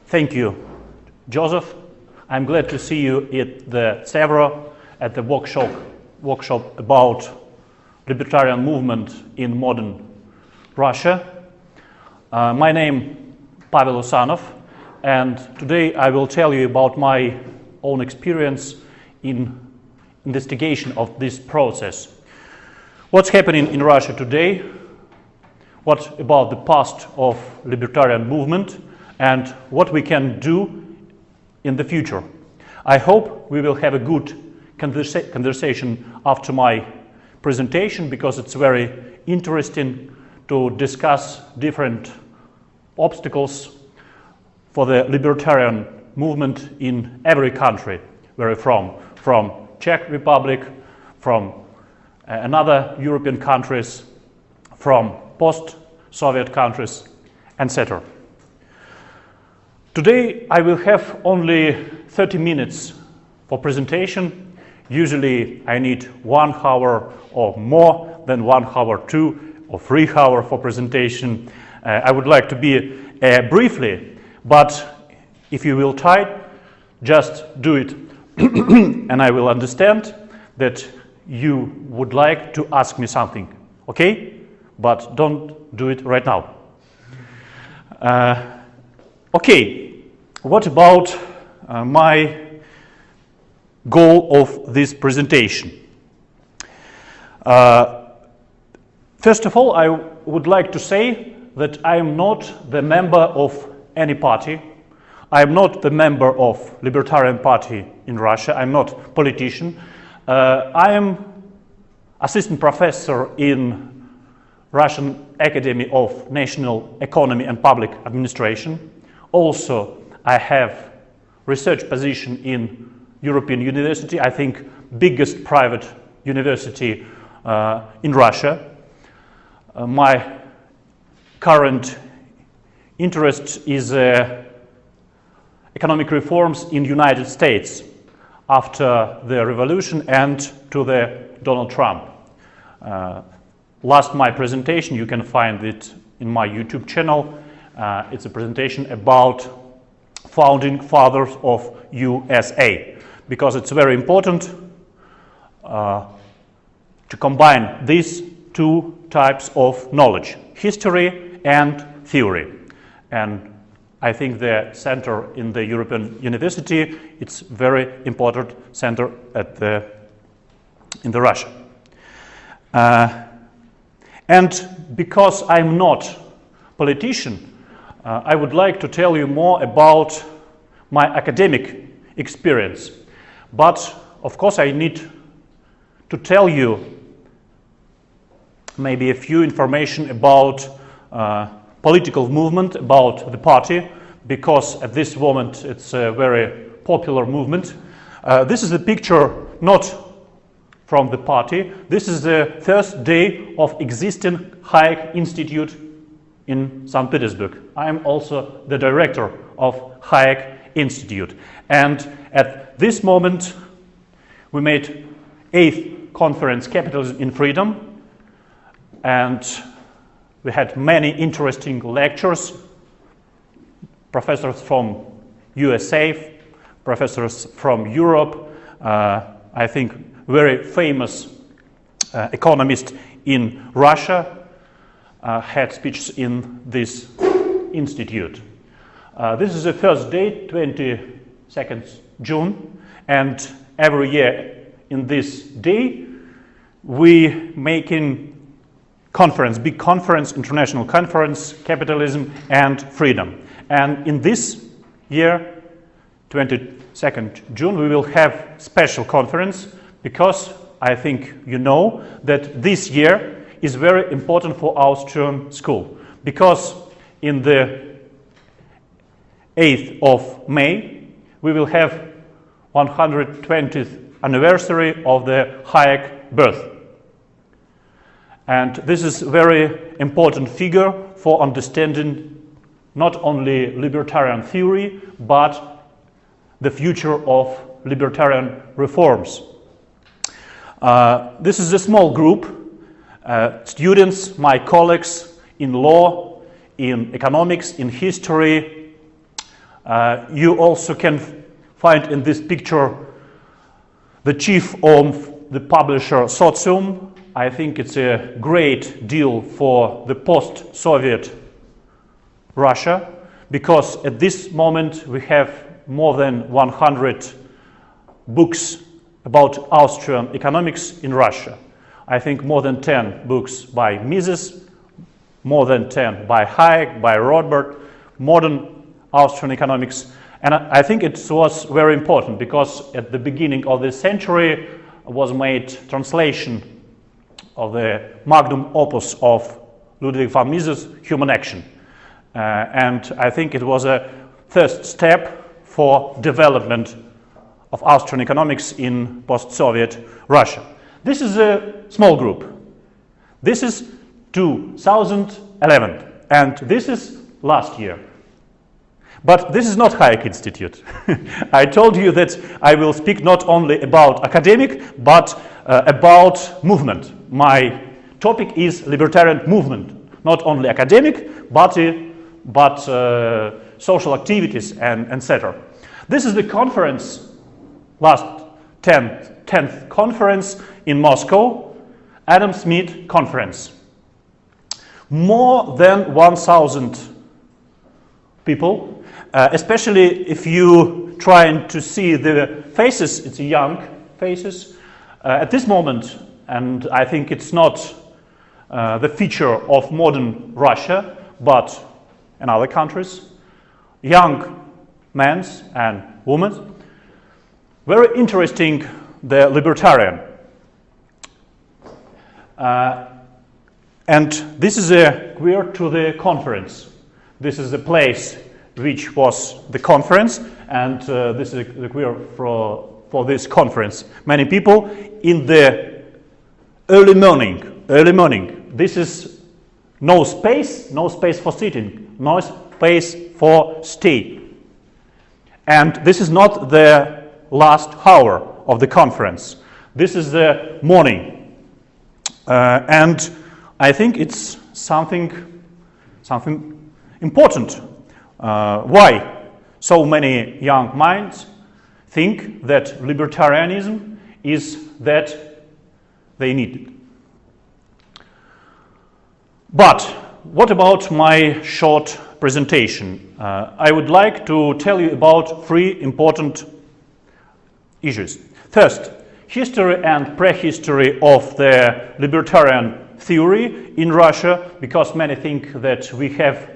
Thank you, Joseph. I'm glad to see you at the Severo at the workshop about libertarian movement in modern Russia. My name Pavel Usanov, and today I will tell you about my own experience in investigation of this process. What's happening in Russia today? What about the past of libertarian movement and what we can do in the future? I hope we will have a good conversation after my presentation, because it's very interesting to discuss different obstacles for the libertarian movement in every country where we're from Czech Republic, from another European countries, from post-Soviet countries, etc. Today I will have only 30 minutes for presentation. Usually I need 1 hour or more than 1 hour, 2 or 3 hours for presentation. I would like to be briefly, but if you will try, just do it and I will understand that you would like to ask me something, okay? But don't do it right now. Okay, what about my goal of this presentation? First of all, I would like to say that I am not the member of any party. I am not the member of Libertarian Party in Russia. I'm not a politician. I am assistant professor in Russian Academy of National Economy and Public Administration. Also, I have research position in European University, I think biggest private university in Russia. My current interest is economic reforms in United States after the revolution and to the Donald Trump. Last my presentation, you can find it in my YouTube channel. It's a presentation about founding fathers of USA, because it's very important to combine these two types of knowledge, history and theory. And I think the center in the European University, it's very important center in the Russia. And because I'm not politician, I would like to tell you more about my academic experience. But of course I need to tell you maybe a few information about political movement, about the party, because at this moment it's a very popular movement. This is a picture not from the party. This is the first day of existing Hayek Institute in St. Petersburg. I am also the director of Hayek Institute. And at this moment we made 8th conference Capitalism in Freedom, and we had many interesting lectures, professors from USA, professors from Europe, I think very famous economist in Russia had speeches in this institute. This is the first day, 22nd June, and every year in this day we making conference, big conference, international conference, Capitalism and Freedom. And in this year, 22nd June, we will have special conference, because I think you know that this year is very important for Austrian school, because in the 8th of May we will have 120th anniversary of the Hayek birth. And this is a very important figure for understanding not only libertarian theory, but the future of libertarian reforms. This is a small group, students, my colleagues in law, in economics, in history, You also can find in this picture the chief of the publisher Socium. I think it's a great deal for the post-Soviet Russia, because at this moment we have more than 100 books about Austrian economics in Russia. I think more than 10 books by Mises, more than 10 by Hayek, by Rothbard, modern Austrian economics. And I think it was very important because at the beginning of this century was made translation of the magnum opus of Ludwig von Mises, Human Action. And I think it was a first step for development of Austrian economics in post-Soviet Russia. This is a small group. This is 2011, and this is last year. But this is not Hayek Institute. I told you that I will speak not only about academic, but about movement. My topic is libertarian movement, not only academic, but social activities and etc. This is the conference, last 10th conference in Moscow, Adam Smith Conference. More than 1,000 people, especially if you try to see the faces, it's young faces. At this moment, and I think it's not the feature of modern Russia, but in other countries, young men and women, very interesting, the libertarian. And this is a queer to the conference. This is the place which was the conference, and this is the queer for this conference. Many people in the early morning. This is no space for sitting, no space for stay. And this is not the last hour of the conference. This is the morning. And I think it's something important. Why so many young minds think that libertarianism is that they need it. But what about my short presentation? I would like to tell you about 3 important issues. First, history and prehistory of the libertarian theory in Russia, because many think that we have,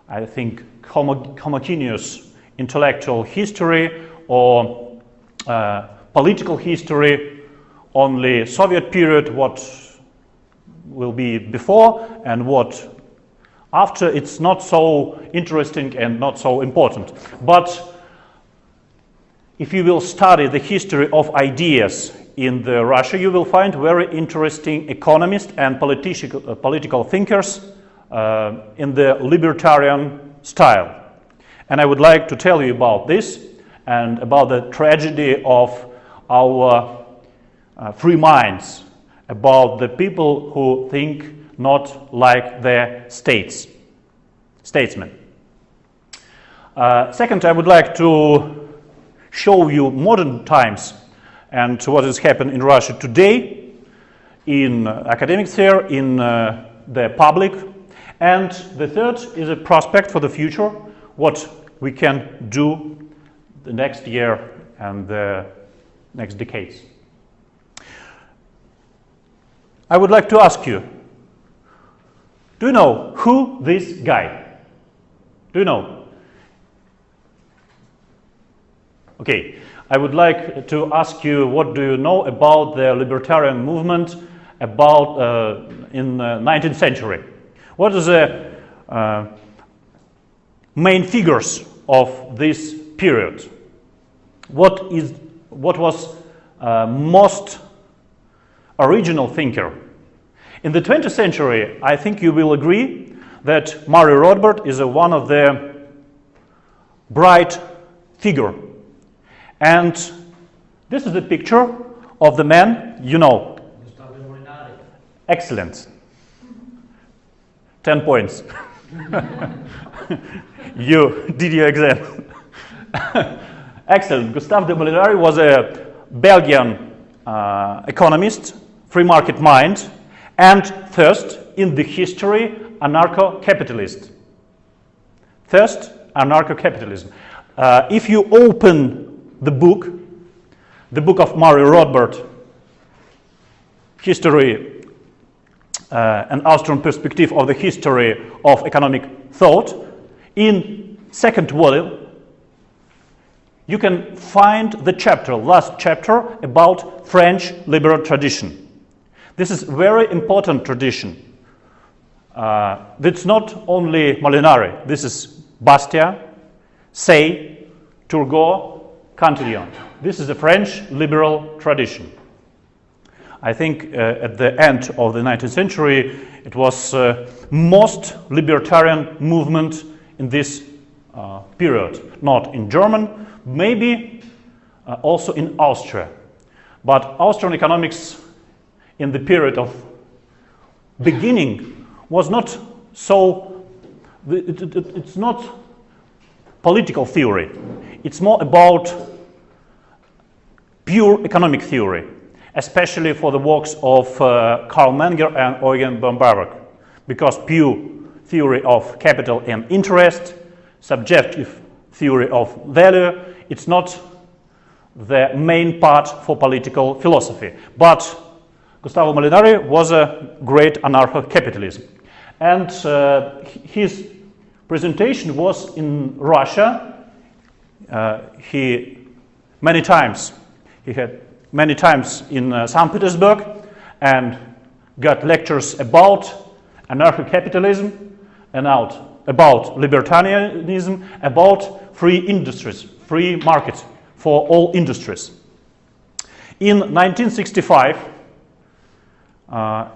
I think, homogeneous intellectual history or political history, only Soviet period, what will be before and what after. It's not so interesting and not so important. But if you will study the history of ideas in Russia, you will find very interesting economists and political thinkers in the libertarian style. And I would like to tell you about this and about the tragedy of our free minds, about the people who think not like the statesmen. Second, I would like to show you modern times and what has happened in Russia today, in academic sphere, in the public. And the third is a prospect for the future, what we can do the next year and the next decades. I would like to ask you, do you know who this guy? Do you know? Okay, I would like to ask you, what do you know about the libertarian movement about in the 19th century? What is the main figures of this period? What was most original thinker? In the 20th century, I think you will agree that Murray Rothbard is one of the bright figure. And this is the picture of the man, you know. Excellent. 10 points. You did your exam. Excellent. Gustave de Molinari was a Belgian economist, free market mind, and first in the history anarcho-capitalist. First, anarcho-capitalism. If you open the book of Mario Rothbard, History an Austrian Perspective of the History of Economic Thought, in second volume, you can find the chapter, last chapter, about French liberal tradition. This is very important tradition. It's not only Molinari. This is Bastiat, Say, Turgot, Cantillon. This is a French liberal tradition. I think at the end of the 19th century, it was most libertarian movement in this period. Not in German, maybe also in Austria. But Austrian economics in the period of beginning was not so, it's not political theory. It's more about pure economic theory, especially for the works of Karl Menger and Eugen Bamberg, because pure theory of capital and interest, subjective theory of value, it's not the main part for political philosophy. But Gustavo Molinari was a great anarcho-capitalism. And his presentation was in Russia. He had many times in St. Petersburg and got lectures about anarcho-capitalism and about libertarianism, about free industries, free market for all industries. In 1965,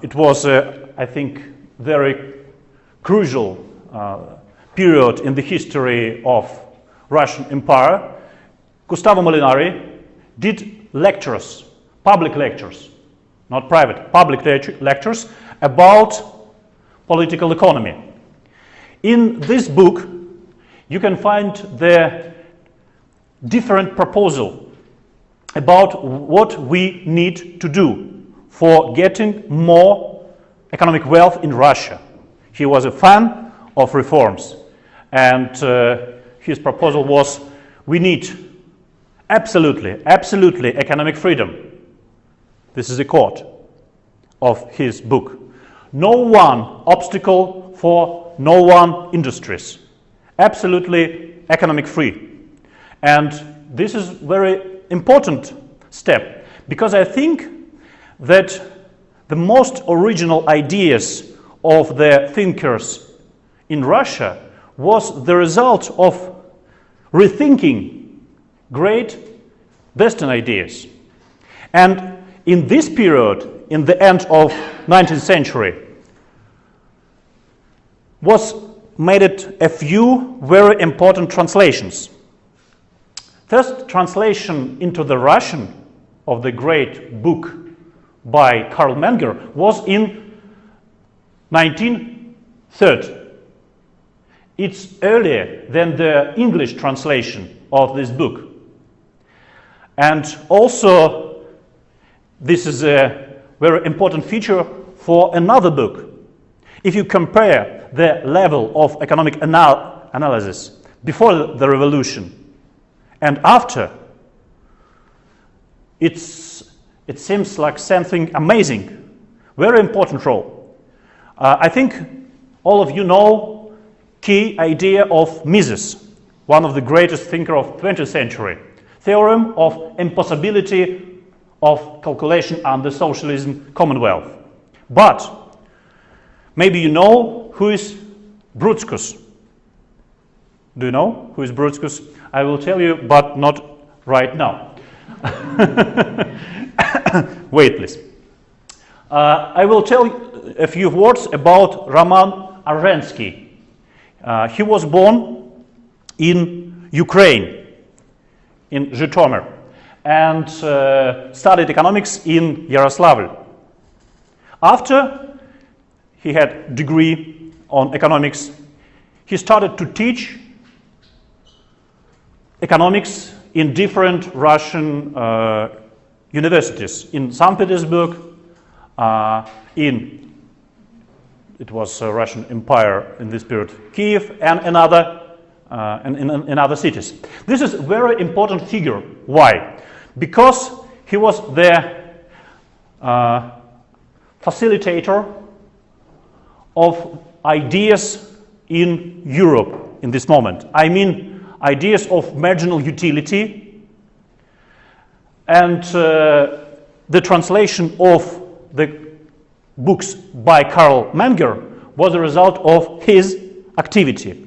it was, I think, very crucial period in the history of Russian Empire. Gustavo Molinari did lectures, public lectures, not private, public lectures about political economy. In this book, you can find the different proposal about what we need to do for getting more economic wealth in Russia. He was a fan of reforms, and his proposal was, we need absolutely economic freedom. This is a quote of his book. No one obstacle for no one industries. Absolutely economic free. And this is very important step, because I think that the most original ideas of the thinkers in Russia was the result of rethinking great Western ideas. And in this period, in the end of 19th century, was made it a few very important translations. First translation into the Russian of the great book by Karl Menger was in 1930. It's earlier than the English translation of this book. And also, this is a very important feature for another book. If you compare the level of economic analysis before the revolution and after, it seems like something amazing, very important role. I think all of you know key idea of Mises, one of the greatest thinkers of 20th century, theorem of impossibility of calculation under socialism commonwealth. But maybe you know who is Brutskus. Do you know who is Brutskus? I will tell you, but not right now. Wait, please. I will tell you a few words about Roman Arensky. He was born in Ukraine, in Zhytomyr, and studied economics in Yaroslavl. After he had degree on economics, he started to teach economics in different Russian universities. In St. Petersburg, it was a Russian Empire in this period, Kiev, and in other cities. This is a very important figure. Why? Because he was the facilitator of ideas in Europe in this moment. I mean, ideas of marginal utility, and the translation of the books by Karl Menger was a result of his activity.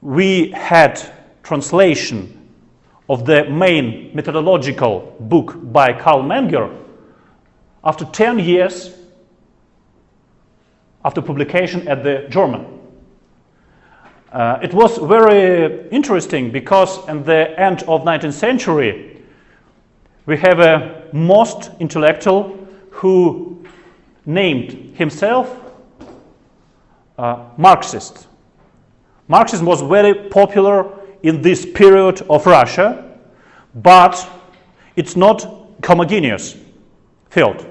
We had translation of the main methodological book by Karl Menger after 10 years after publication at the German. It was very interesting because at the end of 19th century we have a most intellectual who named himself Marxist. Marxism was very popular in this period of Russia, but it's not homogeneous field.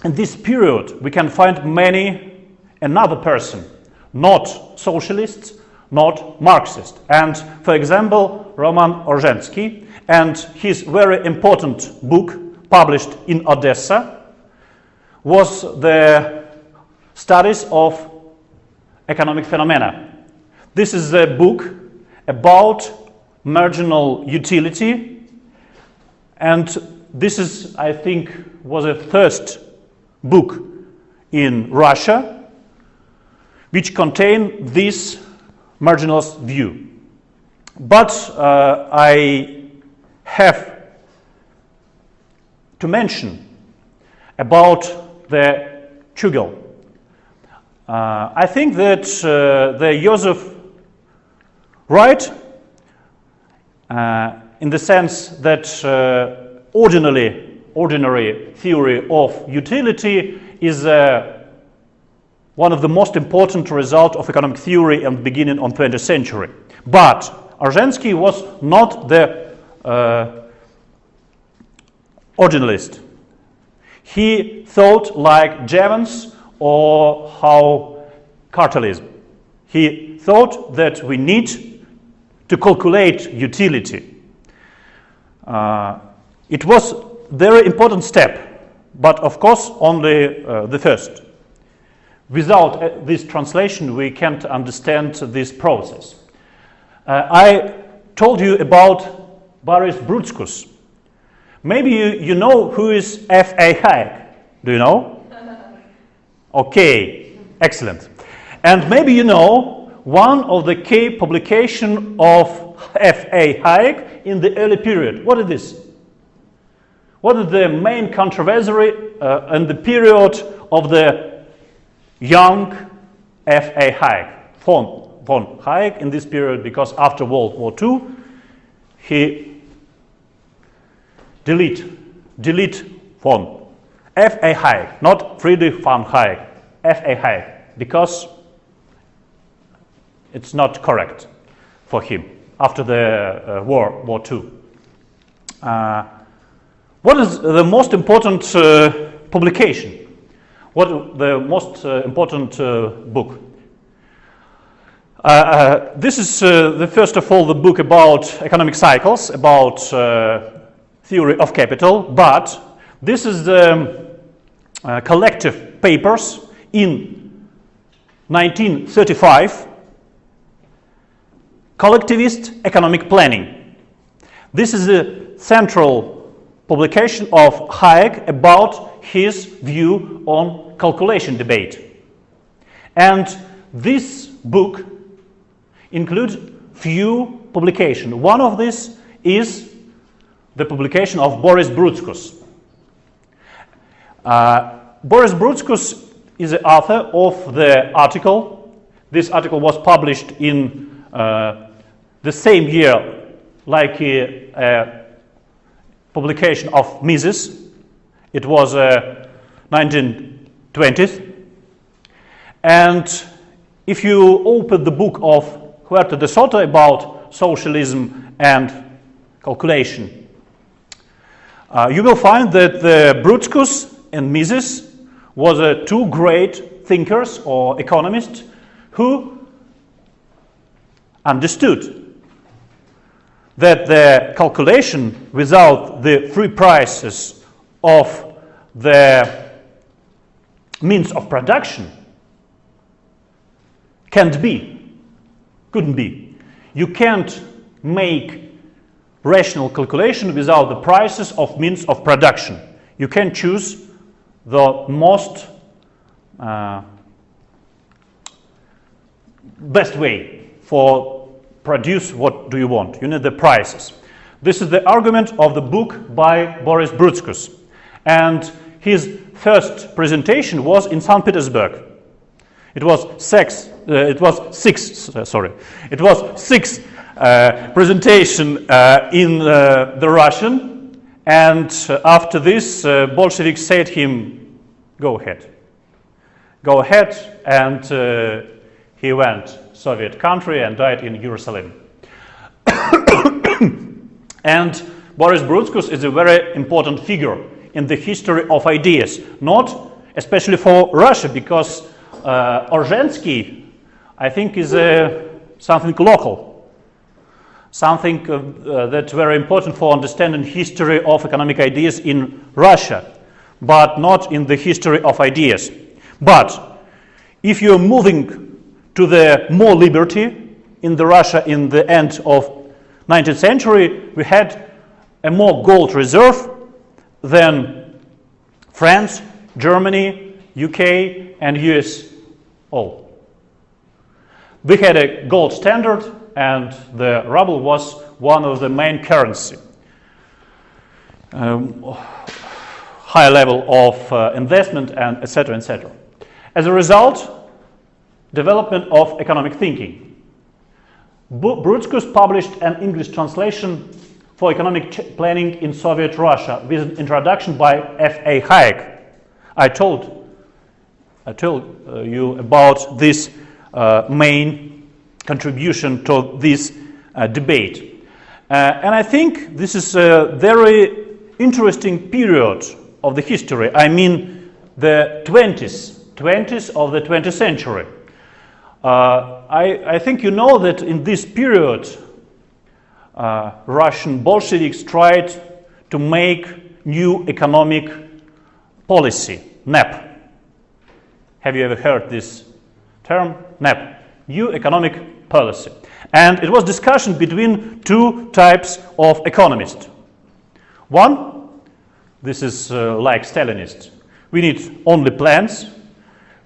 In this period we can find another person, not socialists, not Marxist. And for example, Roman Orzhensky and his very important book published in Odessa was the studies of economic phenomena. This is a book about marginal utility, and this is, I think, was a first book in Russia which contained this marginalist view. But I have to mention about the Chugel. I think that the Joseph right in the sense that ordinary theory of utility is one of the most important results of economic theory in the beginning of the 20th century. But Orzhensky was not the originalist. He thought like Jevons or how cartelism. He thought that we need to calculate utility. It was a very important step, but of course only the first. Without this translation we can't understand this process. I told you about Boris Brutskus. Maybe you know who is F.A. Hayek. Do you know? Okay, excellent. And maybe you know one of the key publications of F.A. Hayek in the early period. What is this? What is the main controversy in the period of the young F.A. Hayek? Von Hayek in this period, because after World War II he delete von F.A. Hayek, not Friedrich von Hayek, F.A. Hayek, because it's not correct for him after the War II. What is the most important publication? What is the most important book? This is first of all the book about economic cycles, about theory of capital, but this is the collective papers in 1935, collectivist economic planning. This is the central publication of Hayek about his view on calculation debate. And this book includes few publications. One of these is the publication of Boris Brutskus. Boris Brutskus is the author of the article. This article was published in the same year like a publication of Mises. It was 1920s. And if you open the book of Huerta de Soto about socialism and calculation, you will find that Brutskus and Mises was two great thinkers or economists who understood that the calculation without the free prices of the means of production couldn't be. You can't make rational calculation without the prices of means of production. You can choose the most best way for produce what do you want. You need the prices. This is the argument of the book by Boris Brutskus, and his first presentation was in St. Petersburg. It was six presentation in the Russian, and after this Bolsheviks said him, go ahead, and he went Soviet country and died in Jerusalem. And Boris Brutskus is a very important figure in the history of ideas, not especially for Russia, because Orzhensky, I think, is something local, something that's very important for understanding history of economic ideas in Russia, but not in the history of ideas. But if you're moving to the more liberty in the Russia in the end of 19th century, we had a more gold reserve than France, Germany, UK, and US all. We had a gold standard, and the ruble was one of the main currency. High level of investment, and etc., etc. As a result, development of economic thinking. Brutskus published an English translation for economic planning in Soviet Russia with an introduction by F.A. Hayek. I told you about this main contribution to this debate. And I think this is a very interesting period of the history. I mean the 20s of the 20th century. I think you know that in this period Russian Bolsheviks tried to make new economic policy, NEP. Have you ever heard this term? NEP, new economic policy. And it was discussion between two types of economists. One, this is like Stalinist. We need only plans.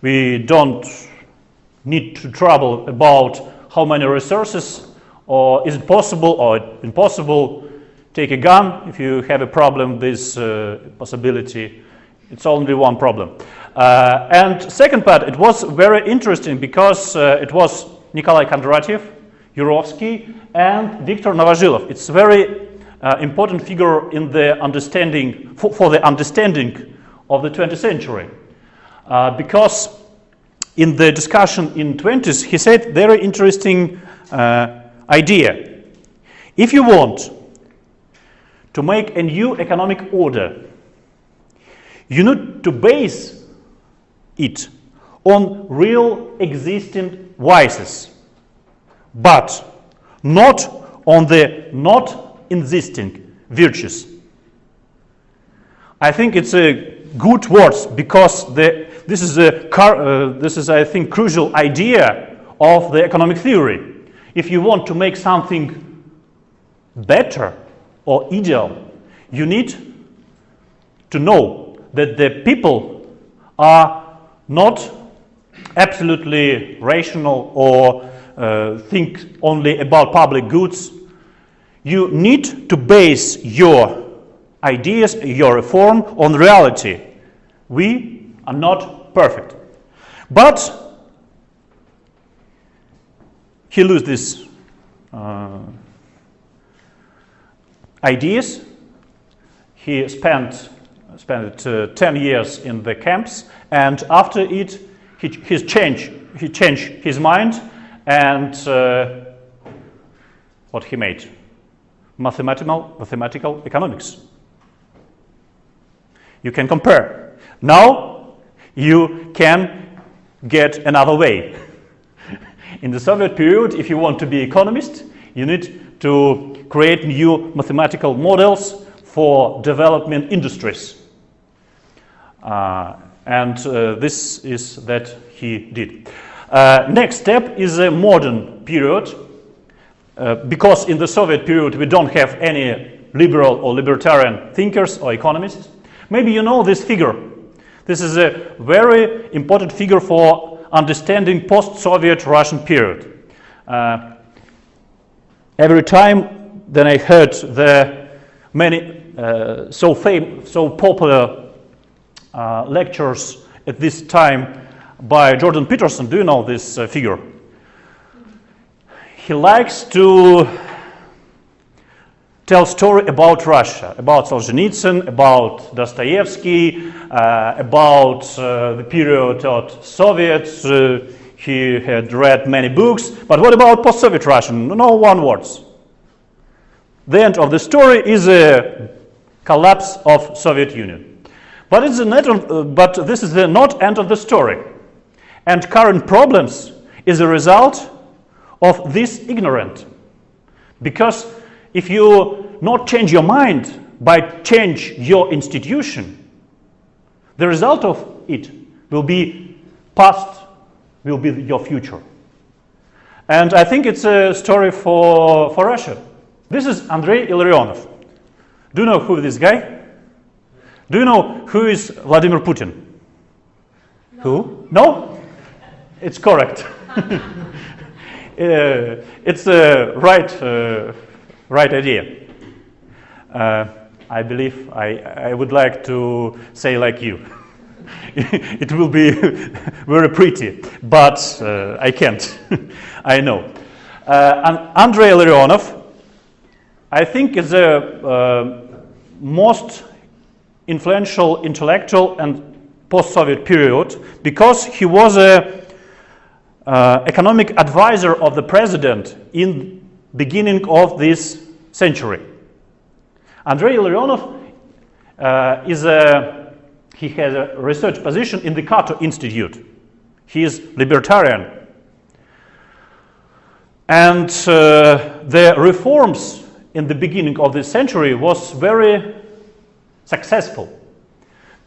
We don't need to trouble about how many resources, or is it possible or impossible. Take a gun if you have a problem, this possibility. It's only one problem. And second part, it was very interesting because it was Nikolai Kondratiev, Yurovsky, and Viktor Novozhilov. It's a very important figure in the understanding, for the understanding of the 20th century. Because in the discussion in 20s, he said very interesting idea. If you want to make a new economic order, you need to base it on real existing vices, but not on the not existing virtues. I think it's a good words because this is I think crucial idea of the economic theory. If you want to make something better or ideal, you need to know that the people are not absolutely rational or think only about public goods. You need to base your ideas, your reform on reality. We are not perfect. But he loses these ideas. He spent 10 years in the camps, and after it he changed his mind, and what he made? Mathematical economics. You can compare. Now you can get another way. In the Soviet period, if you want to be economist, you need to create new mathematical models for development industries. And this is that he did. Next step is a modern period. Because in the Soviet period we don't have any liberal or libertarian thinkers or economists. Maybe you know this figure. This is a very important figure for understanding post-Soviet Russian period. Every time then I heard the many so popular lectures at this time by Jordan Peterson. Do you know this figure? He likes to tell story about Russia, about Solzhenitsyn, about Dostoevsky, about the period of Soviets. He had read many books, but what about post-Soviet Russian? No one words. The end of the story is a collapse of Soviet Union. But this is the not end of the story. And current problems is a result of this ignorance. Because if you not change your mind by change your institution, the result of it will be past, will be your future. And I think it's a story for Russia. This is Andrey Illarionov. Do you know who this guy? Do you know who is Vladimir Putin? No. Who? No? It's correct. It's the right idea. I believe I would like to say like you. It will be very pretty, but I can't. I know. And Andrey Illarionov, I think, is the most influential intellectual and post-Soviet period because he was a economic advisor of the president in beginning of this century. Andrey Illarionov he has a research position in the Cato Institute. He is libertarian. And the reforms in the beginning of this century was very successful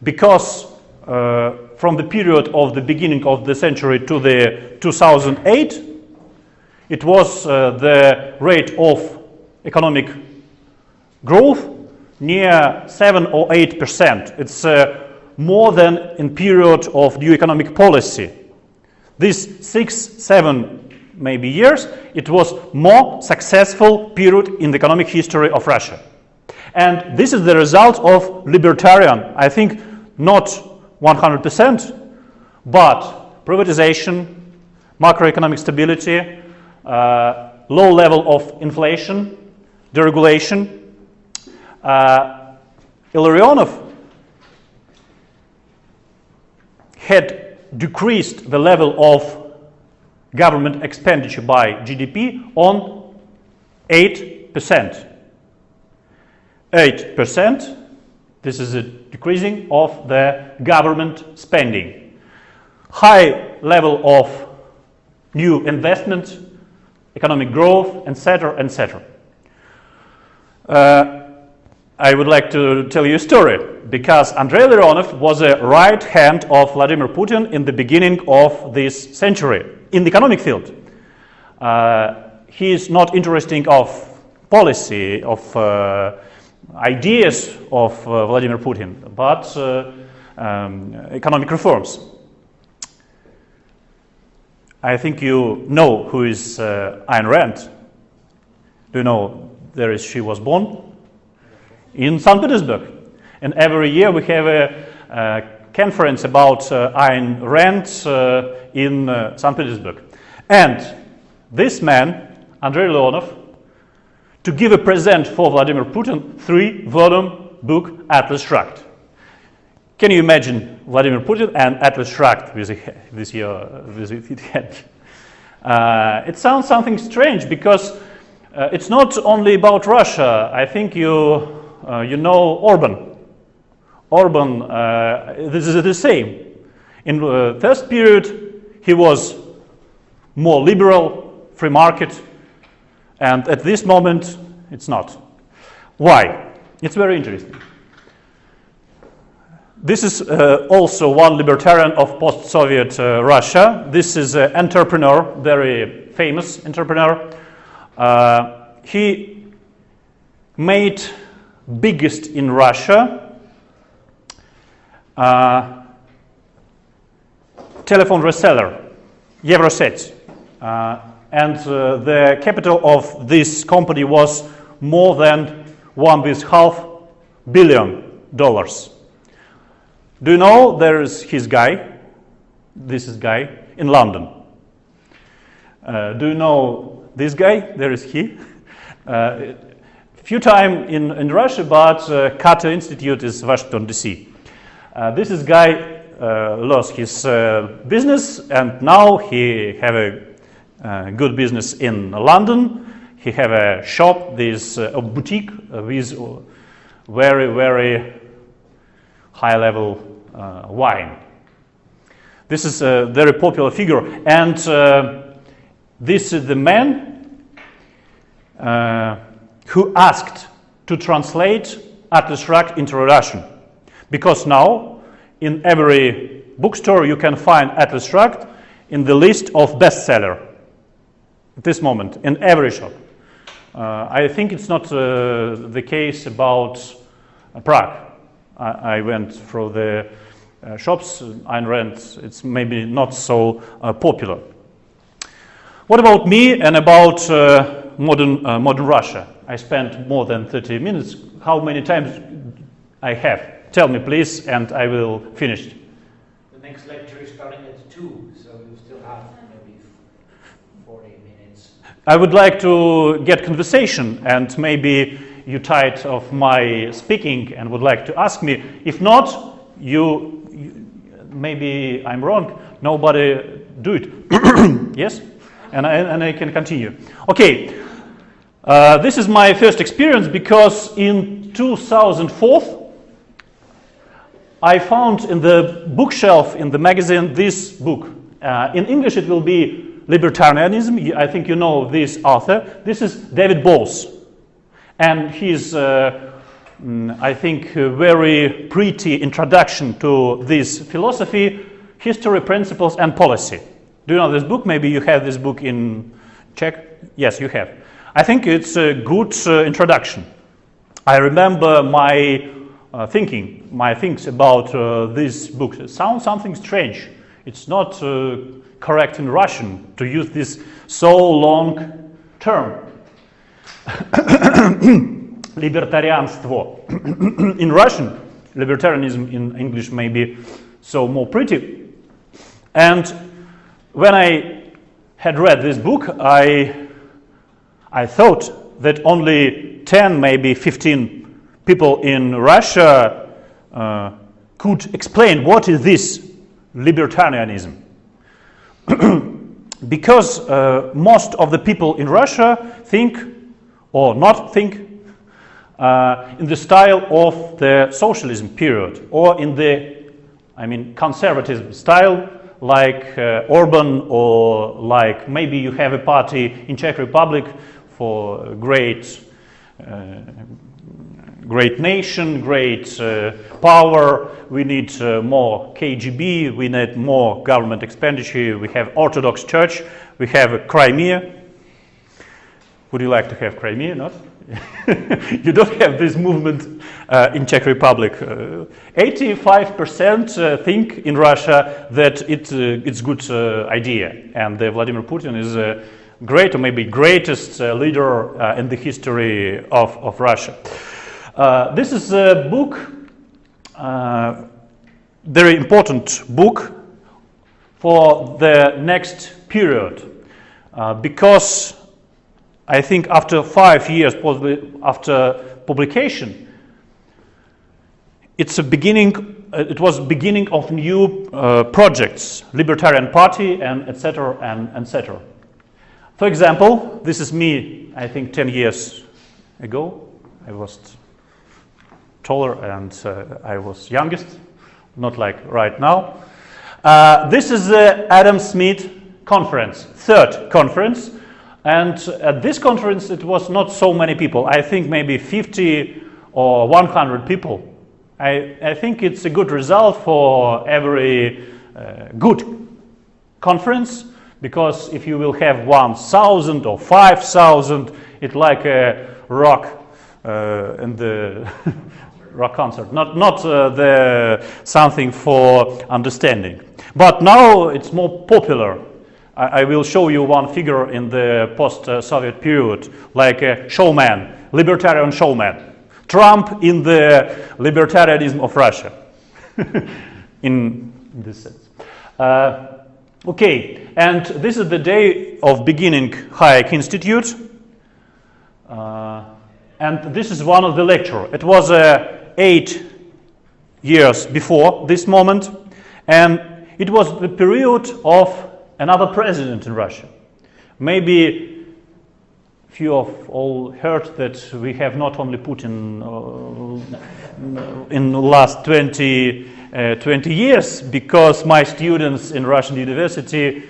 because from the period of the beginning of the century to the 2008, it was the rate of economic growth near 7 or 8%. It's more than in period of new economic policy. These 6-7 maybe years, it was more successful period in the economic history of Russia. And this is the result of libertarian, I think not 100%, but privatization, macroeconomic stability, low level of inflation, deregulation. Illarionov had decreased the level of government expenditure by GDP on 8%. 8%, this is a decreasing of the government spending. High level of new investment, economic growth, etc., etc. I would like to tell you a story, because Andrey Illarionov was a right hand of Vladimir Putin in the beginning of this century in the economic field. He is not interested of policy, of ideas of Vladimir Putin, but economic reforms. I think you know who is Ayn Rand. Do you know she was born in St. Petersburg, and every year we have a conference about Ayn Rand in St. Petersburg. And this man, Andrey Illarionov, to give a present for Vladimir Putin, 3-volume book Atlas Shrugged. Can you imagine Vladimir Putin and Atlas Shrugged with his head? It sounds something strange because it's not only about Russia. I think you know Orban. Orban, this is the same. In the first period, he was more liberal, free market, and at this moment, it's not. Why? It's very interesting. This is also one libertarian of post-Soviet Russia. This is an entrepreneur, very famous entrepreneur. He made biggest in Russia telephone reseller, Euroset. And the capital of this company was more than $1.5 billion. Do you know there is his guy? This is guy in London. Do you know this guy? There is he. Few time in Russia, but Carter Institute is Washington D.C. This is guy lost his business, and now he have a good business in London. He have a shop, this a boutique with very high level wine. This is a very popular figure, and this is the man who asked to translate Atlas Shrugged into Russian, because now in every bookstore you can find Atlas Shrugged in the list of bestseller at this moment in every shop. I think it's not the case about Prague. I went through the shops, Ayn Rand, it's maybe not so popular. What about me and about modern Russia? I spent more than 30 minutes. How many times I have? Tell me please, and I will finish. The next lecture is starting at 2, so you still have maybe 40 minutes. I would like to get conversation, and maybe you're tired of my speaking and would like to ask me. If not, maybe I'm wrong, nobody do it. Yes? And I can continue. Okay, this is my first experience because in 2004, I found in the bookshelf in the magazine this book. In English it will be Libertarianism. I think you know this author. This is David Bowles. And his, I think, very pretty introduction to this philosophy, history, principles, and policy. Do you know this book? Maybe you have this book in Czech? Yes, you have. I think it's a good introduction. I remember my things about this book. It sounds something strange. It's not correct in Russian to use this so long term. Libertarianstvo. In Russian, libertarianism in English may be so more pretty. And when I had read this book, I thought that only 10, maybe 15 people in Russia could explain what is this libertarianism. Because most of the people in Russia think or not think in the style of the socialism period, or in the, conservative style, like Orban, or like maybe you have a party in Czech Republic for great nation, great power. We need more KGB, we need more government expenditure. We have Orthodox Church, we have Crimea. Would you like to have Crimea? Not? You don't have this movement in Czech Republic. 85% think in Russia that it's a good idea, and Vladimir Putin is a great, or maybe greatest leader in the history of Russia. This is a book, very important book for the next period, because I think after 5 years, possibly after publication, it's a beginning it was beginning of new projects, Libertarian Party, and etc. and etc. For example, this is me, I think 10 years ago. I was taller and I was youngest, not like right now. This is the Adam Smith conference, third conference. And at this conference, it was not so many people. I think maybe 50 or 100 people. I think it's a good result for every good conference, because if you will have 1,000 or 5,000, it's like a rock in the rock concert, not the something for understanding. But now it's more popular. I will show you one figure in the post-Soviet period, like a showman, libertarian showman. Trump in the libertarianism of Russia, in this sense. Okay, and this is the day of beginning Hayek Institute. And this is one of the lecture. It was 8 years before this moment, and it was the period of another president in Russia. Maybe few of all heard that we have not only Putin in the last 20 years, because my students in Russian university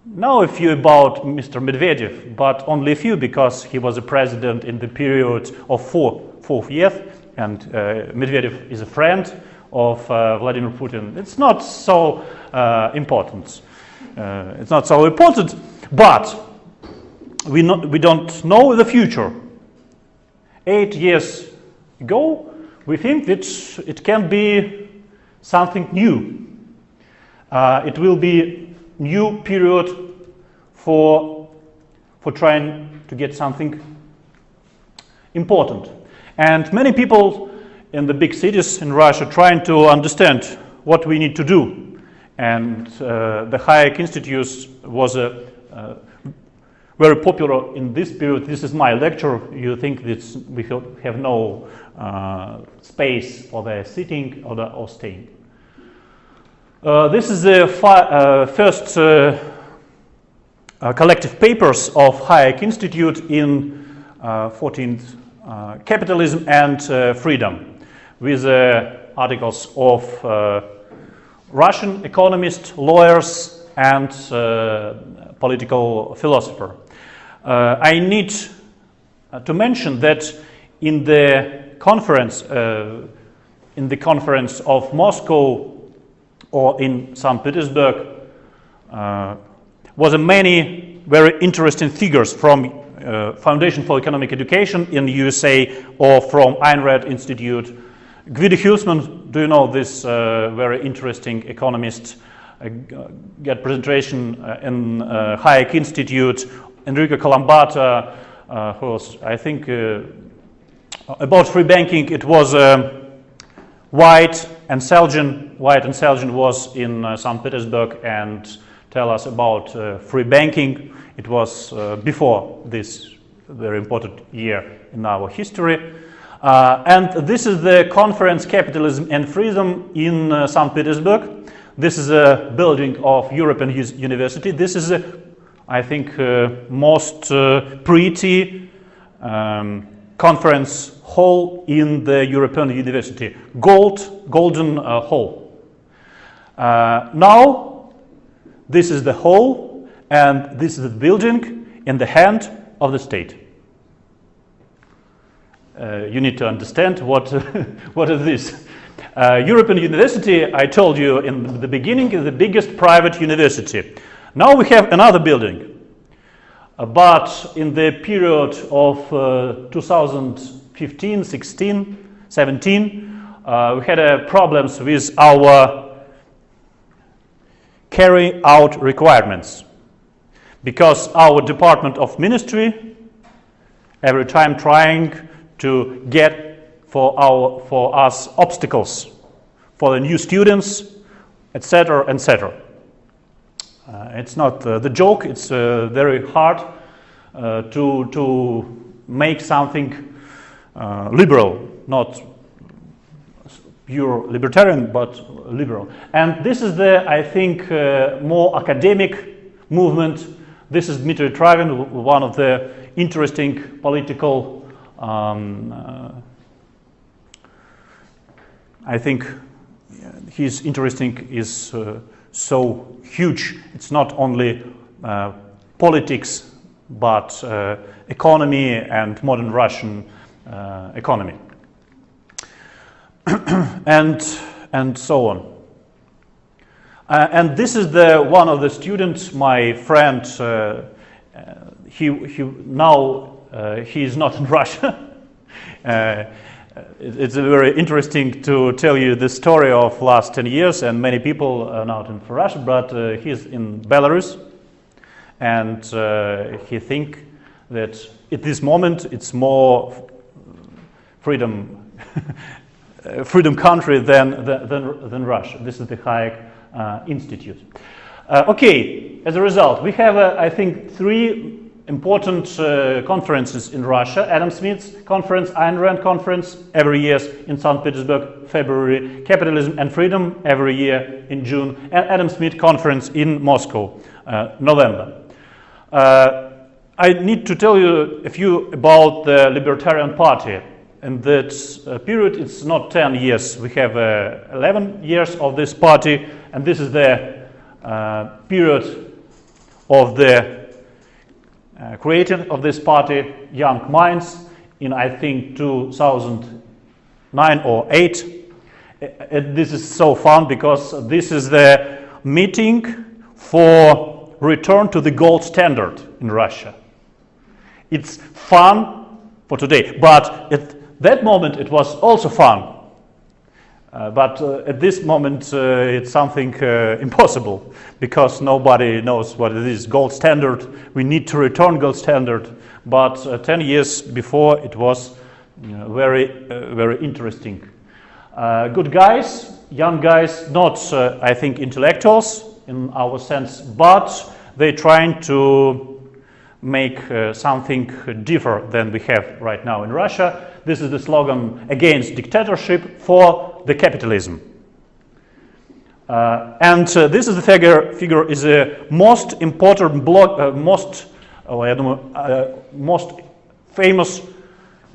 know a few about Mr. Medvedev, but only a few, because he was a president in the period of four years, and Medvedev is a friend of Vladimir Putin. It's not so important. It's not so important, but we don't know the future. 8 years ago, we think that it can be something new. It will be new period for trying to get something important. And many people in the big cities in Russia trying to understand what we need to do. And the Hayek Institute was very popular in this period. This is my lecture. You think that we have no space for the sitting or staying. This is the first collective papers of Hayek Institute in 14th Capitalism and Freedom, with articles of Russian economists, lawyers, and political philosopher. I need to mention that in the conference of Moscow or in St. Petersburg was many very interesting figures from Foundation for Economic Education in the USA or from Ayn Rand Institute. Guido Hülsmann, do you know this very interesting economist? Get presentation in Hayek Institute. Enrico Colombato, who was, I think, about free banking. It was White and Selgin. White and Selgin was in St. Petersburg and tell us about free banking. It was before this very important year in our history. And this is the conference Capitalism and Freedom in St. Petersburg. This is a building of European University. This is, I think, most pretty conference hall in the European University. Golden hall. Now, this is the hall, and this is the building in the hand of the state. You need to understand what is this. European University, I told you in the beginning, is the biggest private university. Now we have another building. But in the period of 2015, 16, 17, we had problems with our carry out requirements. Because our Department of Ministry every time trying to get for us obstacles for the new students, etc., etc. It's not the joke. It's very hard to make something liberal. Not pure libertarian, but liberal. And this is the, I think, more academic movement. This is Dmitry Travin, one of the interesting political, I think his interesting is so huge. It's not only politics, but economy and modern Russian economy. and so on. And this is the one of the students, my friend. He is not in Russia. It's very interesting to tell you the story of last 10 years, and many people are not in Russia, but he's in Belarus, and he think that at this moment it's more freedom freedom country than Russia. This is the Hayek Institute. Okay, as a result, we have, I think, 3 important conferences in Russia. Adam Smith's conference, Ayn Rand conference, every year in St. Petersburg, February, Capitalism and Freedom, every year in June, and Adam Smith conference in Moscow, November. I need to tell you a few about the Libertarian Party. In that period, it's not 10 years. We have 11 years of this party, and this is the period of the creation of this party, Young Minds, in I think 2009 or 8. This is so fun because this is the meeting for return to the gold standard in Russia. It's fun for today, but at that moment it was also fun. But at this moment it's something impossible, because nobody knows what it is. Gold standard, we need to return gold standard. But 10 years before it was very interesting. Good guys, young guys, not I think intellectuals in our sense, but they trying to make something different than we have right now in Russia. This is the slogan: against dictatorship, for the capitalism. And this is the figure is a most important most famous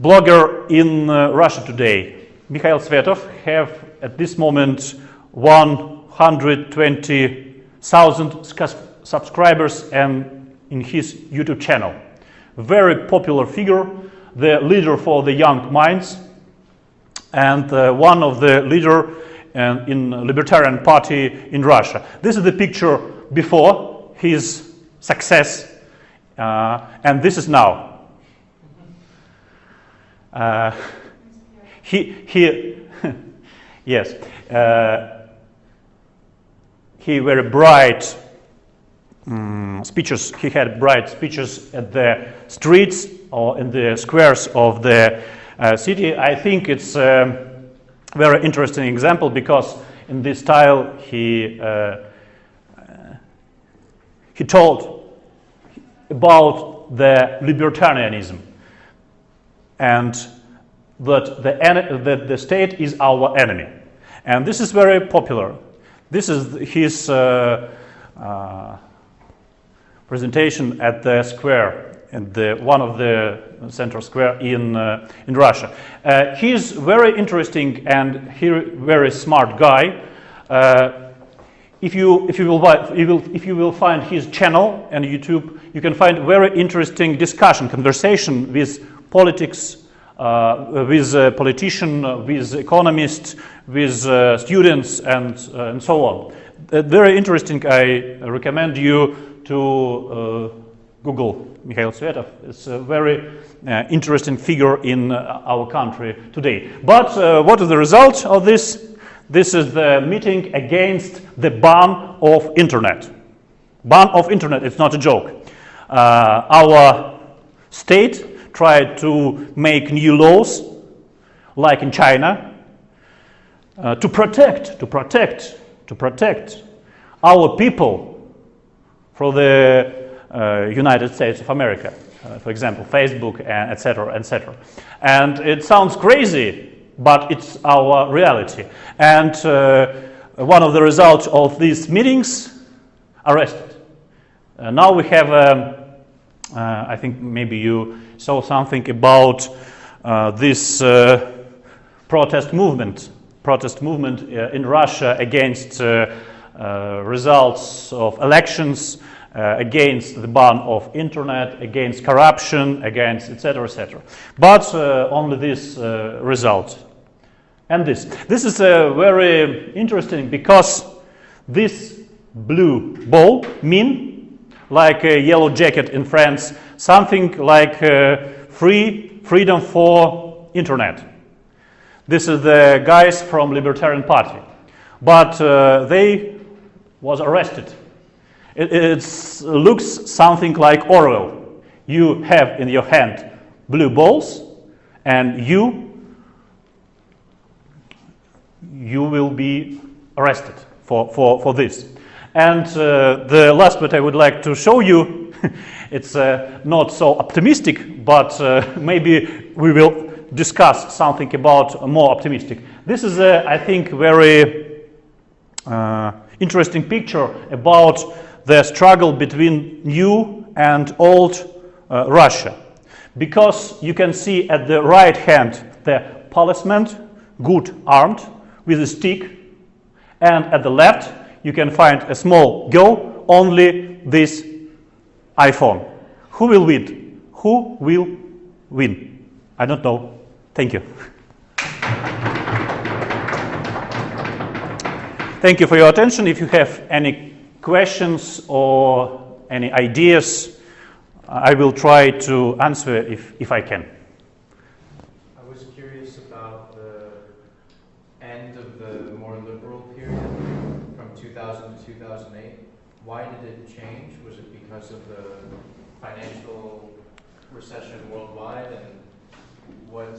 blogger in Russia today. Mikhail Suverov have at this moment 120,000 subscribers and in his YouTube channel. Very popular figure, the leader for the Young Minds, and one of the leader in Libertarian Party in Russia. This is the picture before his success, and this is now. Yes, he very bright speeches. He had bright speeches at the streets or in the squares of the city. I think it's a very interesting example, because in this style he told about the libertarianism and that the state is our enemy, and this is very popular. This is his presentation at the square, in one of the central square in Russia. He's very interesting and very smart guy. If you will find his channel on YouTube, you can find very interesting discussion, conversation with politics, with politicians, with economists, with students, and so on. Very interesting. I recommend you to Google Mikhail Suverov. It's a very interesting figure in our country today. But what is the result of this? This is the meeting against the ban of internet. Ban of internet, it's not a joke. Our state tried to make new laws, like in China, to protect our people from the United States of America, for example, Facebook, etc., etc. And it sounds crazy but it's our reality. And one of the results of these meetings, arrested. Now we have, I think maybe you saw something about this protest movement in Russia against results of elections, against the ban of internet, against corruption, against etc., etc. But only this result. And this is very interesting because this blue ball mean like a yellow jacket in France, something like freedom for internet. This is the guys from Libertarian Party, but they was arrested. It looks something like Orwell. You have in your hand blue balls, and you will be arrested for this. And the last bit I would like to show you, it's not so optimistic, but maybe we will discuss something about more optimistic. This is, I think, very interesting picture about the struggle between new and old Russia. Because you can see at the right hand the policeman, good armed, with a stick, and at the left you can find a small girl, only this iPhone. Who will win? Who will win? I don't know. Thank you. Thank you for your attention. If you have any questions or any ideas, I will try to answer if I can. I was curious about the end of the more liberal period from 2000 to 2008. Why did it change? Was it because of the financial recession worldwide? And what are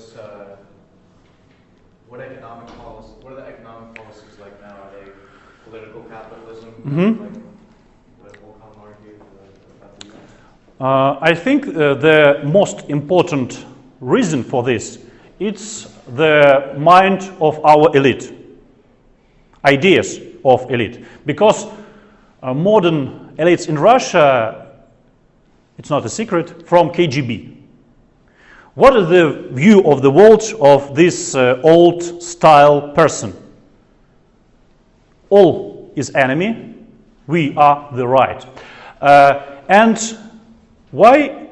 the economic policies like now? Are they political capitalism? Mm-hmm. Like what Karl argued about the US? I think the most important reason for this is the mind of our elite, ideas of elite. Because modern elites in Russia, it's not a secret, from KGB. What is the view of the world of this old style person? All is enemy, we are the right. And why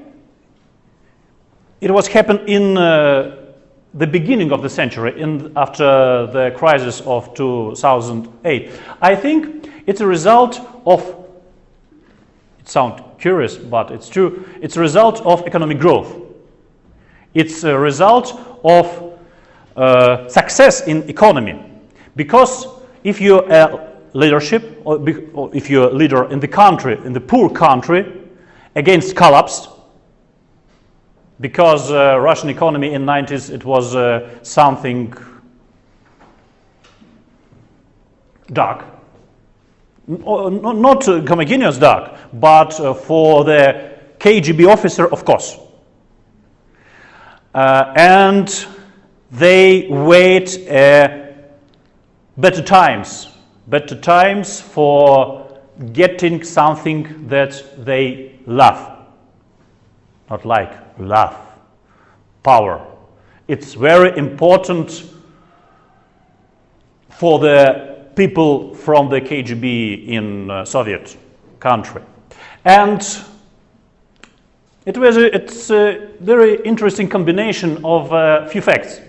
it was happened in the beginning of the century, after the crisis of 2008? I think it's a result of, it sounds curious, but it's true, it's a result of economic growth. It's a result of success in economy. Because if you're a leadership, or if you're a leader in the country, in the poor country, against collapse, because Russian economy in 90s, it was something dark. Not homogeneous dark, but for the KGB officer, of course. And they wait better times for getting something that they love. Not like love, power. It's very important for the people from the KGB in Soviet country. And it's a very interesting combination of a few facts.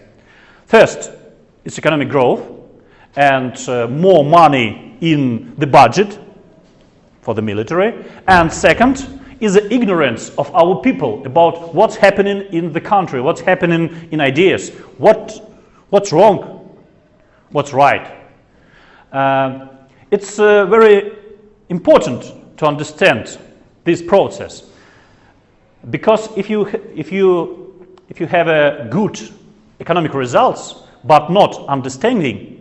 First, it's economic growth and more money in the budget for the military. And second is the ignorance of our people about what's happening in the country, what's happening in ideas, what's wrong, what's right. It's very important to understand this process. Because if you have a good economic results but not understanding,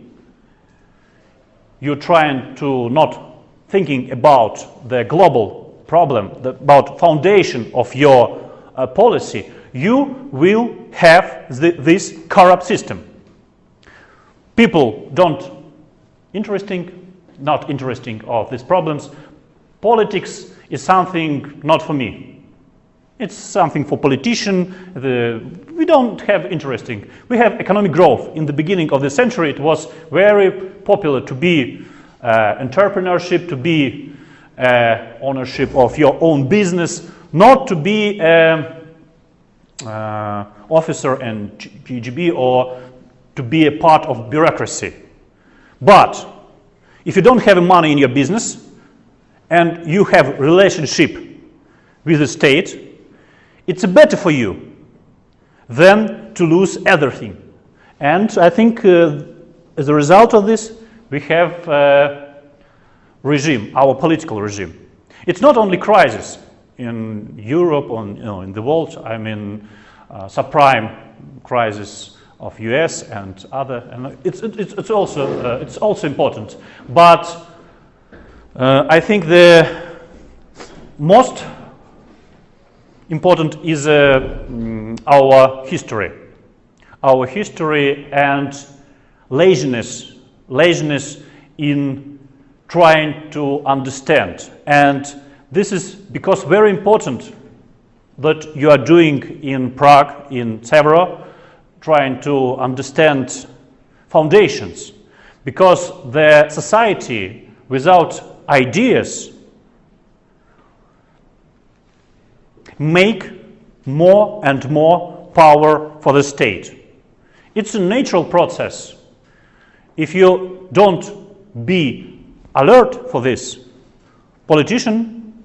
you're trying to not thinking about the global problem, about foundation of your policy, you will have this corrupt system. people not interesting of these problems. Politics is something not for me. It's something for politicians. We don't have interesting. We have economic growth. In the beginning of the century, it was very popular to be entrepreneurship, to be ownership of your own business, not to be officer in KGB or to be a part of bureaucracy. But if you don't have money in your business and you have relationship with the state, it's better for you than to lose everything. And I think as a result of this, we have regime, our political regime. It's not only crisis in Europe or in the world. I mean, subprime crisis of US and other, and it's also important. But I think the most important is our history and laziness in trying to understand. And this is because very important that you are doing in Prague, in Severo, trying to understand foundations, because the society without ideas make more and more power for the state. It's a natural process. If you don't be alert for this, politician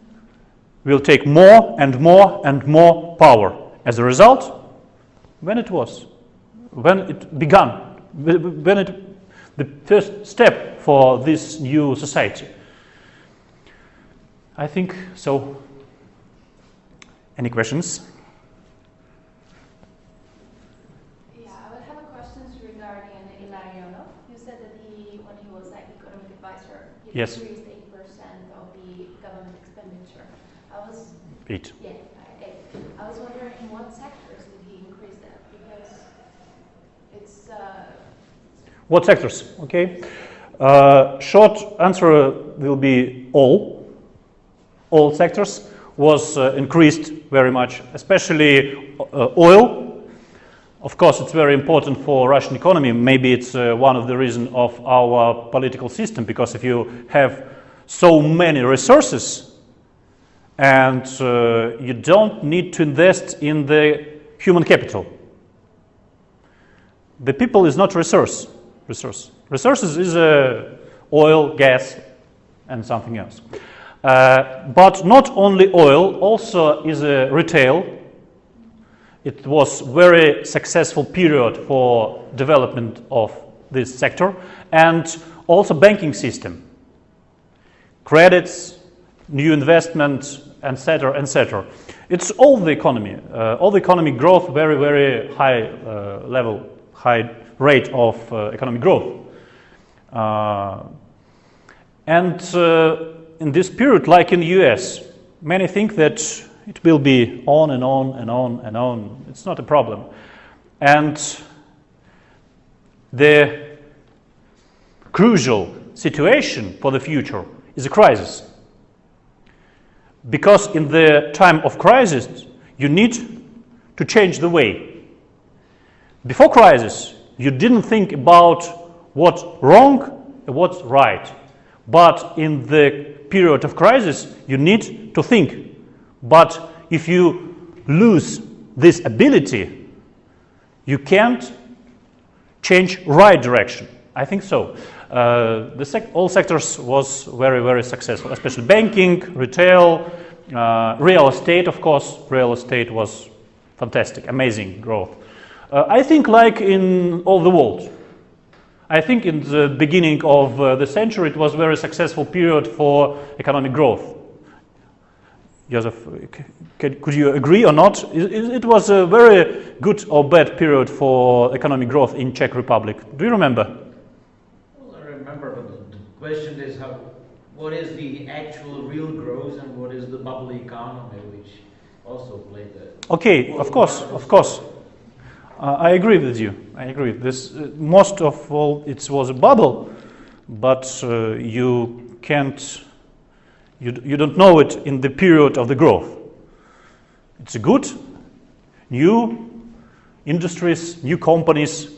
will take more and more and more power. As a result, when it began, the first step for this new society. I think so. Any questions? Yeah, I would have a question regarding Illarionov. You said that when he was like economic advisor, he Yes. increased 8% of the government expenditure. Eight. Yeah, 8. I was wondering in what sectors did he increase that? Because it's What sectors? Okay. Short answer will be all. All sectors was increased very much, especially oil. Of course, it's very important for Russian economy. Maybe it's one of the reasons of our political system, because if you have so many resources and you don't need to invest in the human capital. The people is not resource. Resources is oil, gas, and something else. But not only oil, also is a retail. It was very successful period for development of this sector, and also banking system, credits, new investment, etc., etc. It's all the economy growth, very, very high level, high rate of economic growth, and in this period, like in the US, many think that it will be on and on and on and on. It's not a problem. And the crucial situation for the future is a crisis. Because in the time of crisis, you need to change the way. Before crisis, you didn't think about what's wrong and what's right. But in the period of crisis, you need to think. But if you lose this ability, you can't change right direction. I think so. All sectors was very, very successful, especially banking, retail, real estate, of course. Real estate was fantastic, amazing growth. I think like in all the world. I think in the beginning of the century, it was a very successful period for economic growth. Joseph, could you agree or not? It was a very good or bad period for economic growth in Czech Republic. Do you remember? Well, I remember, but the question is what is the actual real growth and what is the bubble economy, which also played a... Okay, of course. I agree with you. I agree. This most of all it was a bubble, but you can't, you don't know it in the period of the growth. It's a good, new industries, new companies,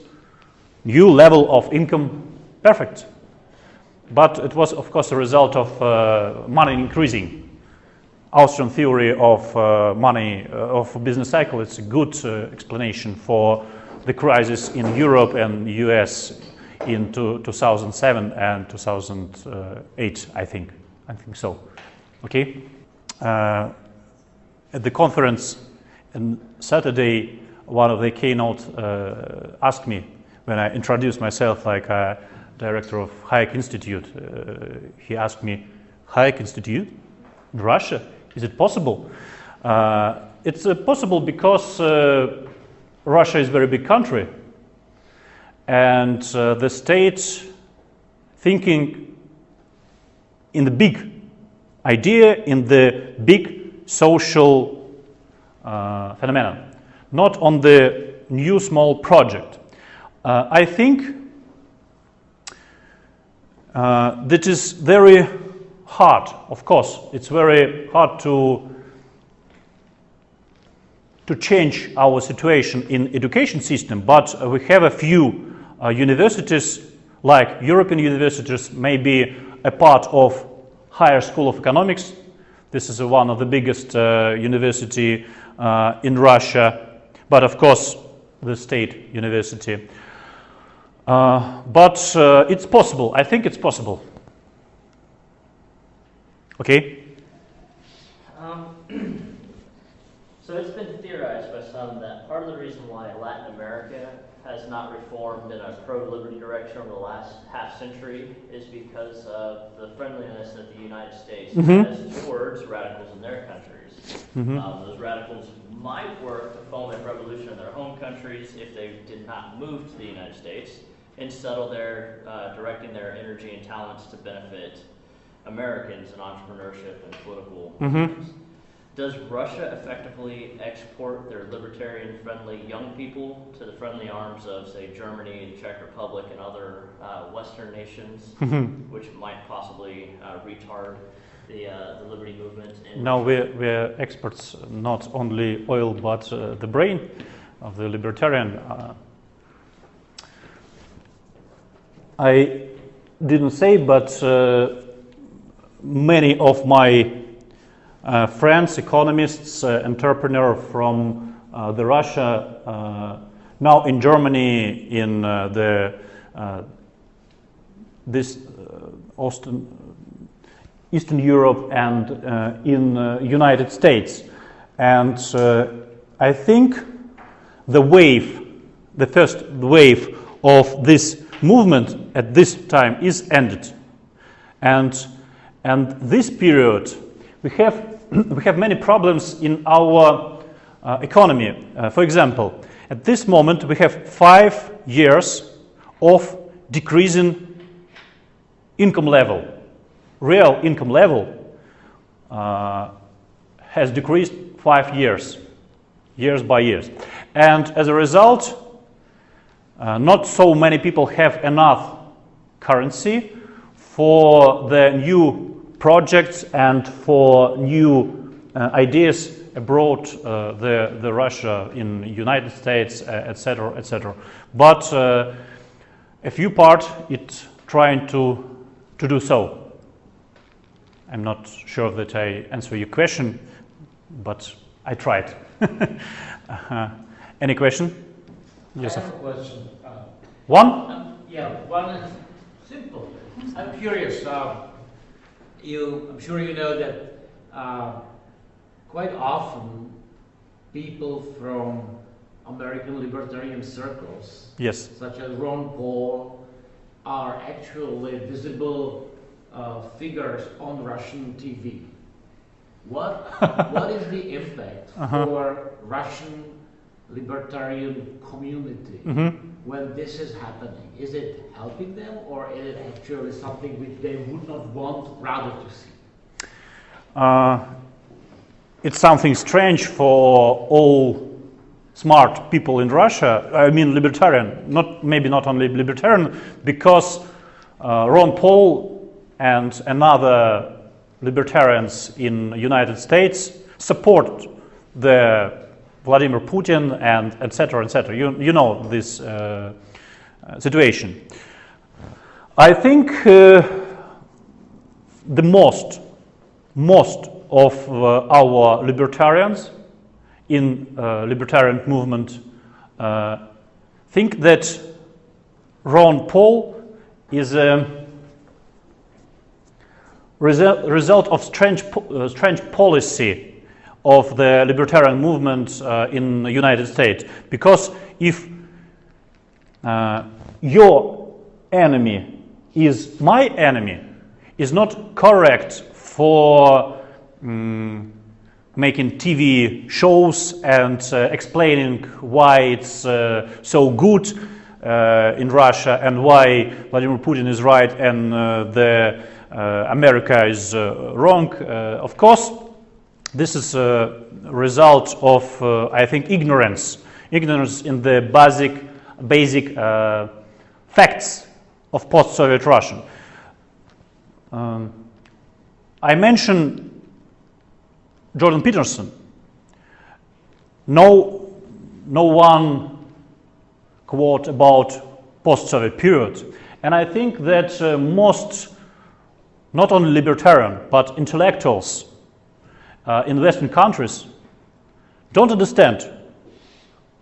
new level of income, perfect. But it was, of course, a result of money increasing. Austrian theory of money, of business cycle, it's a good explanation for the crisis in Europe and US in 2007 and 2008, I think so. Okay? At the conference on Saturday, one of the keynote asked me, when I introduced myself like a director of Hayek Institute, he asked me, Hayek Institute in Russia? Is it possible? It's possible because Russia is a very big country, and the state thinking in the big idea, in the big social phenomenon, not on the new small project. I think that is very hard, of course. It's very hard to change our situation in education system, but we have a few universities, like European universities, maybe a part of Higher School of Economics. This is one of the biggest university in Russia, but of course the state university. But it's possible. I think it's possible. Okay. So it's been theorized by some that part of the reason why Latin America has not reformed in a pro-liberty direction over the last half century is because of the friendliness that the United States has towards radicals in their countries. Those radicals might work to foment revolution in their home countries if they did not move to the United States and settle there, directing their energy and talents to benefit Americans in entrepreneurship and political movements. Does Russia effectively export their libertarian-friendly young people to the friendly arms of, say, Germany, the Czech Republic, and other Western nations, which might possibly retard the liberty movement? No, we're experts, not only oil, but the brain of the libertarian. I didn't say, but many of my friends, economists, entrepreneurs from the Russia, now in Germany, in this Eastern Europe, and in United States, and I think the first wave of this movement at this time is ended, and this period we have many problems in our economy. For example, at this moment we have 5 years of decreasing income level. Real income level has decreased 5 years by years, and as a result, not so many people have enough currency for the new projects and for new ideas abroad, the Russia, in United States, etc., etc. But a few part it's trying to do so. I'm not sure that I answer your question, but I tried. Any question? Yes. I have a question. One? Yeah, one is simple. I'm curious. I'm sure you know that quite often people from American libertarian circles, Yes. such as Ron Paul, are actually visible figures on Russian TV. What is the impact for Russian libertarian community when this is happening? Is it helping them, or is it actually something which they would not want rather to see? It's something strange for all smart people in Russia, I mean libertarian, maybe not only libertarian, because Ron Paul and another libertarians in the United States support the Vladimir Putin and etc. etc. You know this situation. I think the most of our libertarians in libertarian movement think that Ron Paul is a result of strange policy of the libertarian movement in the United States. Because if your enemy is my enemy, is not correct for making TV shows and explaining why it's so good in Russia and why Vladimir Putin is right and America is wrong. Of course, this is a result of, I think, ignorance in the basic facts of post-Soviet Russia. I mentioned Jordan Peterson. No one quote about post-Soviet period, and I think that most, not only libertarian but intellectuals in Western countries don't understand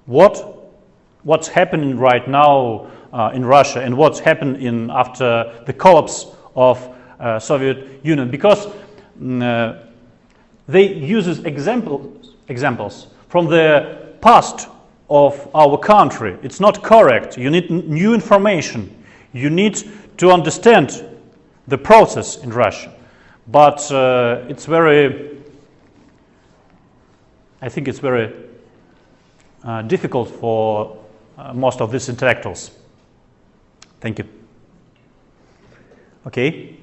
what's happening right now in Russia and what's happened after the collapse of Soviet Union, because they use examples from the past of our country. It's not correct. You need new information. You need to understand the process in Russia. But I think it's very difficult for most of these intellectuals. Thank you. Okay.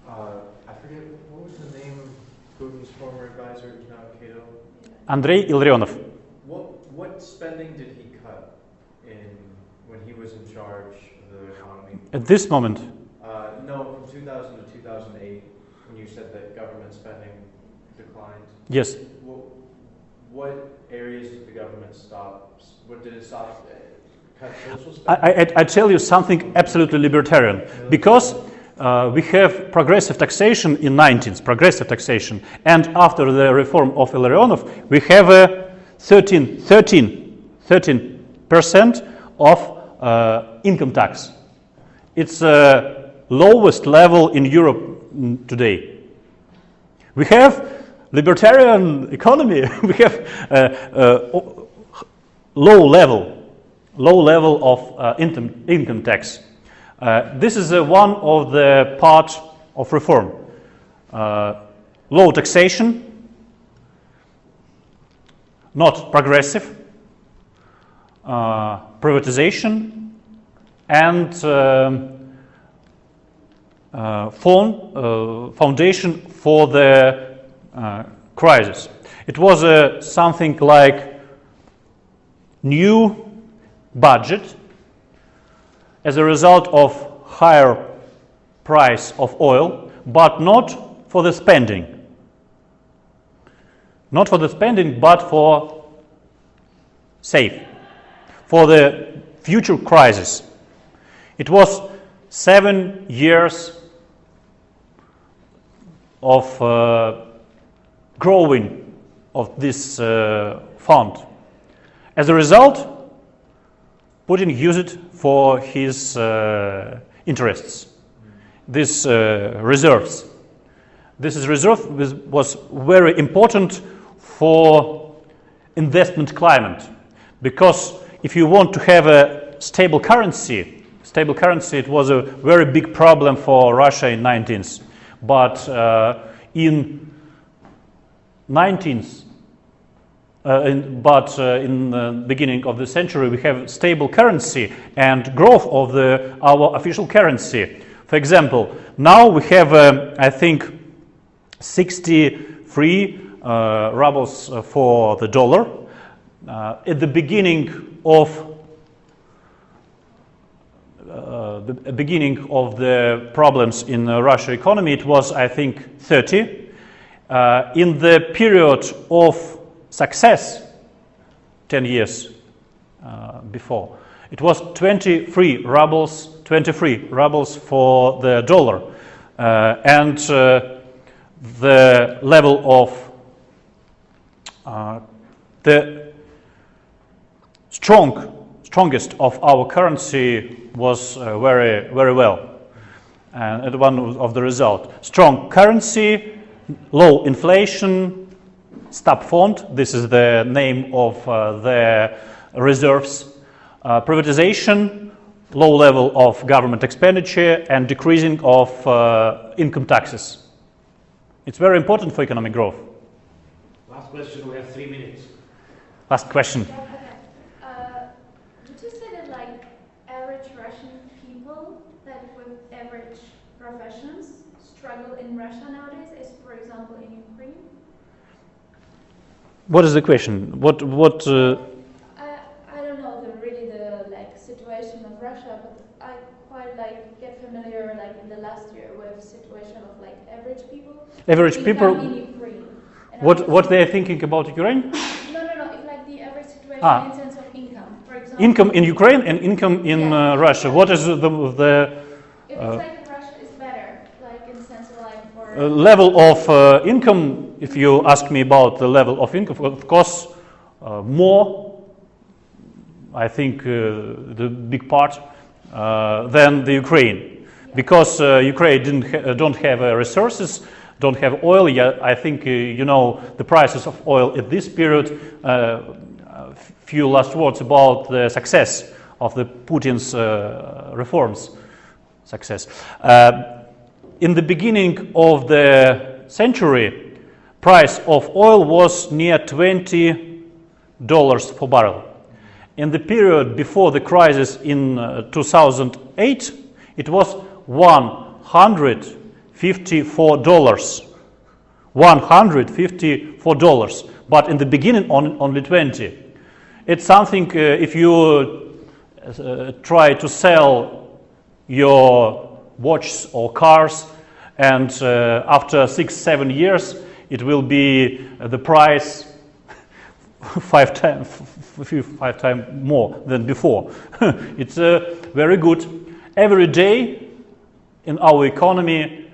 I forget, what was the name of Putin's former advisor who's now Cato? Andrey Illarionov. What spending did he cut when he was in charge of the economy? At this moment? No, from 2000 to 2008, when you said that government spending declined. Yes. What areas did the government stop? What did it stop? Cut social spending? I tell you something absolutely libertarian. Because we have progressive taxation in 19th, progressive taxation. And after the reform of Illarionov, we have a 13% of income tax. It's the lowest level in Europe today. We have libertarian economy. We have low level of income tax. This is one of the parts of reform. Low taxation, not progressive, privatization, and foundation for the crisis. It was something like new budget as a result of higher price of oil, but not for the spending. Not for the spending, but for save, for the future crisis. It was 7 years of growing of this fund. As a result, Putin used it for his interests. This reserves. This reserve was very important for investment climate, because if you want to have a stable currency, it was a very big problem for Russia in 19th. But in the beginning of the century, we have stable currency and growth of our official currency. For example, now we have, I think, 63 rubles for the dollar. At the beginning of the problems in the Russian economy, it was, I think, 30. In the period of success, 10 years before, it was 23 rubles for the dollar, and the level of the strongest of our currency was very well, and one of the result: strong currency, low inflation, Stabfond, this is the name of the reserves, privatization, low level of government expenditure, and decreasing of income taxes. It's very important for economic growth. Last question, we have 3 minutes. Last question. Would you say that like average Russian people that with average professions struggle in Russia nowadays, as for example in Ukraine? What is the question? I don't know the situation of Russia, but I quite get familiar in the last year with situation of average people. Average people. In Ukraine. And What they are thinking about Ukraine? No. It's the average situation in sense of income. For example, Income in Ukraine and income in Russia. What is the if it's Russia is better, in the sense of for level of income? If you ask me about the level of income, of course, more. I think the big part than the Ukraine, because Ukraine don't have resources, don't have oil yet. I think the prices of oil at this period. Few last words about the success of the Putin's reforms. Success. In the beginning of the century, price of oil was near $20 for barrel. In the period before the crisis in 2008, it was $154. $154. But in the beginning, only 20. It's something if you try to sell your watches or cars, and after 6-7 years, it will be the price 5 times more than before. It's very good. Every day in our economy,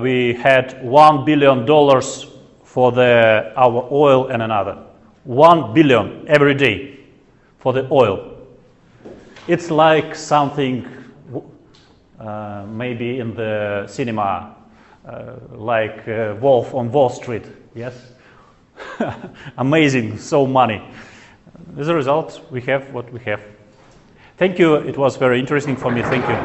we had $1 billion for our oil and another. 1 billion every day for the oil. It's like something maybe in the cinema, like Wolf on Wall Street. Yes, amazing, so money. As a result, we have what we have. Thank you. It was very interesting for me. Thank you.